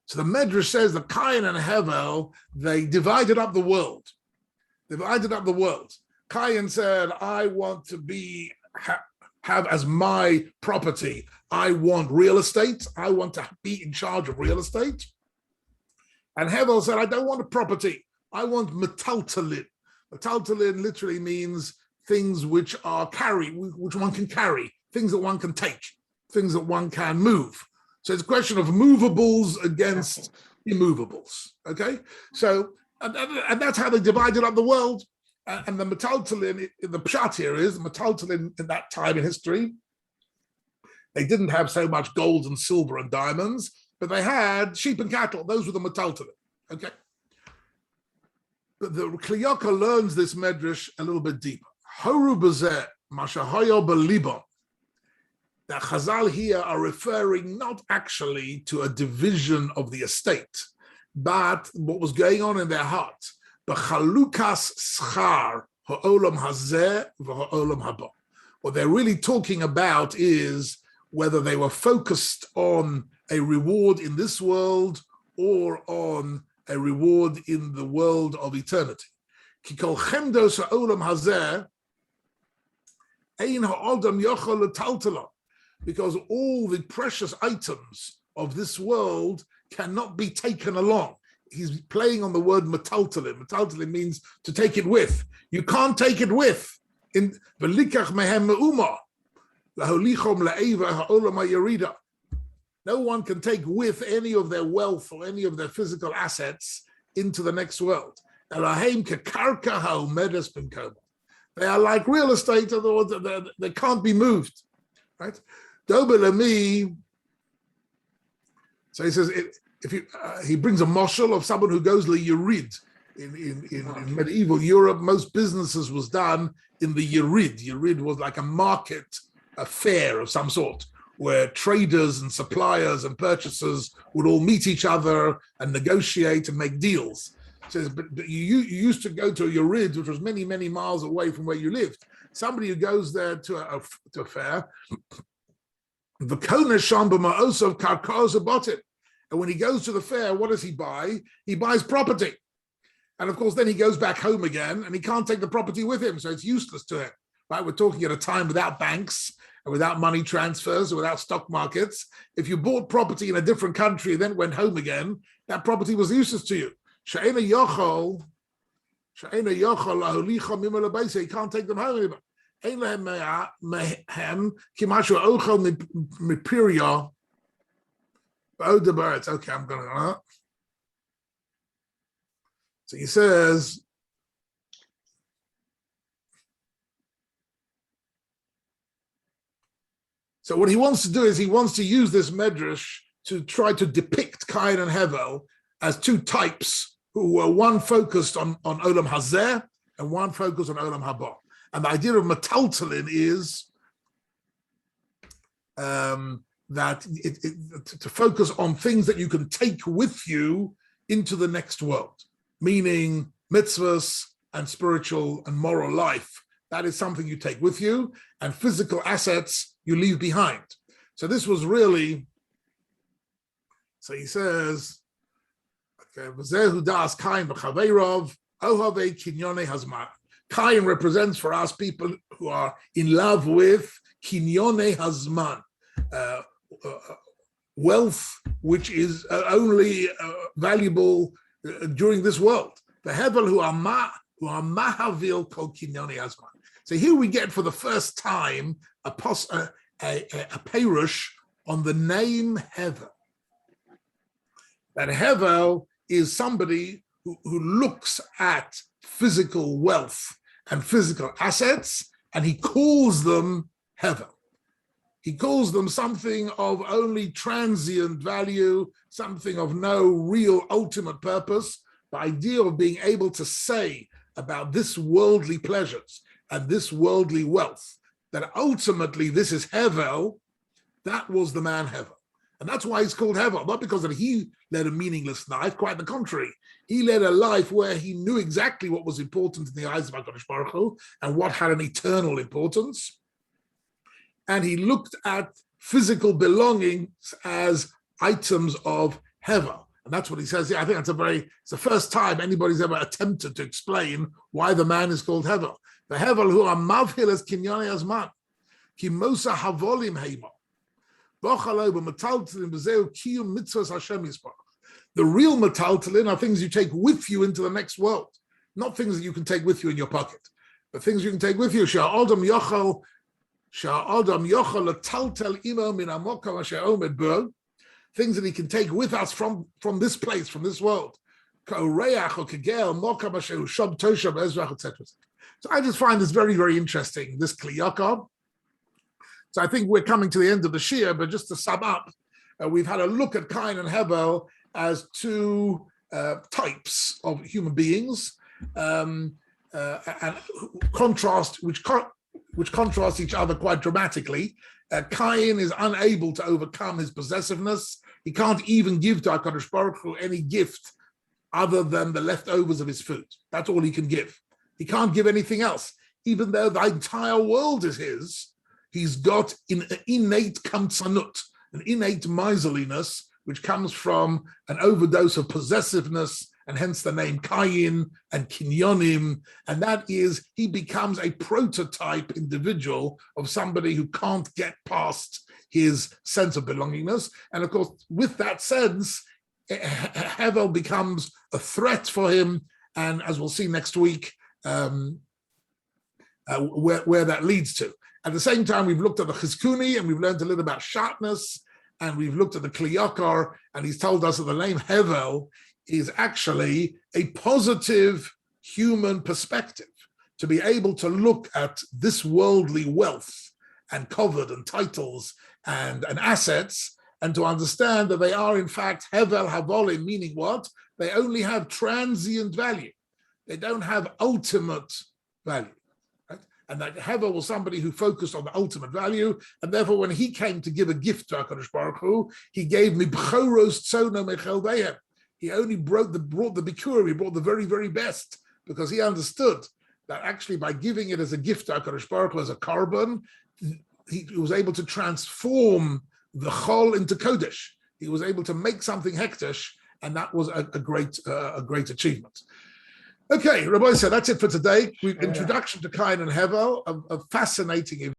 Speaker 2: So the Medrash says that Cain and Hevel, they divided up the world. Cain said, I want to have as my property, I want real estate. I want to be in charge of real estate. And Hevel said, I don't want a property. I want metaltalin. Metaltalin literally means things which one can carry, things that one can take, things that one can move. So it's a question of movables against immovables, okay? So, and that's how they divided up the world. And the metaltalin, the pshat here is, the metaltalin in that time in history, they didn't have so much gold and silver and diamonds, but they had sheep and cattle. Those were the metaltalin, okay? But the Kli Yakar learns this medrash a little bit deeper. Horu b'zeh mashahoyo b'libon. That Chazal here are referring not actually to a division of the estate, but what was going on in their heart. B'chalukas schar ha'olam hazeh v'ha'olam haba. What they're really talking about is whether they were focused on a reward in this world or on a reward in the world of eternity. Ki kol chemdos ha'olam hazeh ein ha'odam yochel l'taltala. Because all the precious items of this world cannot be taken along. He's playing on the word metaltalin. Metaltalin means to take it with. You can't take it with. In velikach mehem me'uma, laholichom la'eva ha'olam ha'yerida. No one can take with any of their wealth or any of their physical assets into the next world. Elahem kekarka ha'omedes b'mkomo. They are like real estate, in other words, they can't be moved, right? So he says, he brings a moshel of someone who goes Yerid. In medieval Europe, most businesses was done in the Yerid. Yerid was like a market, a fair of some sort, where traders and suppliers and purchasers would all meet each other and negotiate and make deals. Says, but you used to go to a Yerid, which was many, many miles away from where you lived. Somebody who goes there to a fair, the Kona Shamba Ma'osov Karkos about it. And when he goes to the fair, what does he buy? He buys property. And of course, then he goes back home again and he can't take the property with him. So it's useless to him, right? We're talking at a time without banks and without money transfers, or without stock markets. If you bought property in a different country and then went home again, that property was useless to you. She'ena yochol laholicha mimel habeisa. He can't take them home anymore. Ein lehem mehem kimashu ochel mipiria ba'odebaretz. Okay, I'm going to. So he says. So what he wants to do is he wants to use this medrash to try to depict Cain and Hevel as two types who were one focused on Olam Hazeh and one focused on Olam Haba. And the idea of metaltalin is that to focus on things that you can take with you into the next world, meaning mitzvahs and spiritual and moral life. That is something you take with you, and physical assets you leave behind. So this was really, so he says, Cain represents for us people who are in love with kinyone hazman, wealth which is only valuable during this world. The Hevel who are mahavil called kinyone hazman. So here we get for the first time a perush on the name Hevel. That Hevel is somebody who looks at physical wealth and physical assets, and he calls them Hevel. He calls them something of only transient value, something of no real ultimate purpose. The idea of being able to say about this worldly pleasures and this worldly wealth, that ultimately this is Hevel, that was the man Hevel. And that's why he's called Hevel, not because that he led a meaningless life, quite the contrary. He led a life where he knew exactly what was important in the eyes of HaKadosh Baruch Hu and what had an eternal importance. And he looked at physical belongings as items of Hevel. And that's what he says here. I think it's the first time anybody's ever attempted to explain why the man is called Hevel. The Hevel who are mavhil as kinyane azman, ki mosa havolim heima. The real metaltalin are things you take with you into the next world, not things that you can take with you in your pocket, but things you can take with you. Things that he can take with us from this place, from this world. So I just find this very, very interesting, this kliyaka. So I think we're coming to the end of the Shia, but just to sum up, we've had a look at Cain and Hevel as two types of human beings, and which contrast each other quite dramatically. Cain is unable to overcome his possessiveness. He can't even give to HaKadosh Baruch Hu any gift other than the leftovers of his food. That's all he can give. He can't give anything else, even though the entire world is his. He's got an innate kamtsanut, an innate miserliness, which comes from an overdose of possessiveness, and hence the name Cain and Kinyonim. And that is, he becomes a prototype individual of somebody who can't get past his sense of belongingness. And of course, with that sense, Hevel becomes a threat for him. And as we'll see next week, where that leads to. At the same time, we've looked at the Chizkuni and we've learned a little about sharpness, and we've looked at the Kliyakar, and he's told us that the name Hevel is actually a positive human perspective, to be able to look at this worldly wealth and covered and titles and assets, and to understand that they are in fact Hevel Havolim, meaning what? They only have transient value. They don't have ultimate value. And that Hevel was somebody who focused on the ultimate value, and therefore when he came to give a gift to HaKadosh Baruch Hu, he gave me b'choros tzono mechel vehem. He only brought the bikur, he brought the very, very best, because he understood that actually by giving it as a gift to HaKadosh Baruch Hu, as a carbon, he was able to transform the chol into kodesh. He was able to make something hektish, and that was a great achievement. Okay, Rabbi said that's it for today. Introduction to Cain and Hevel, a fascinating event.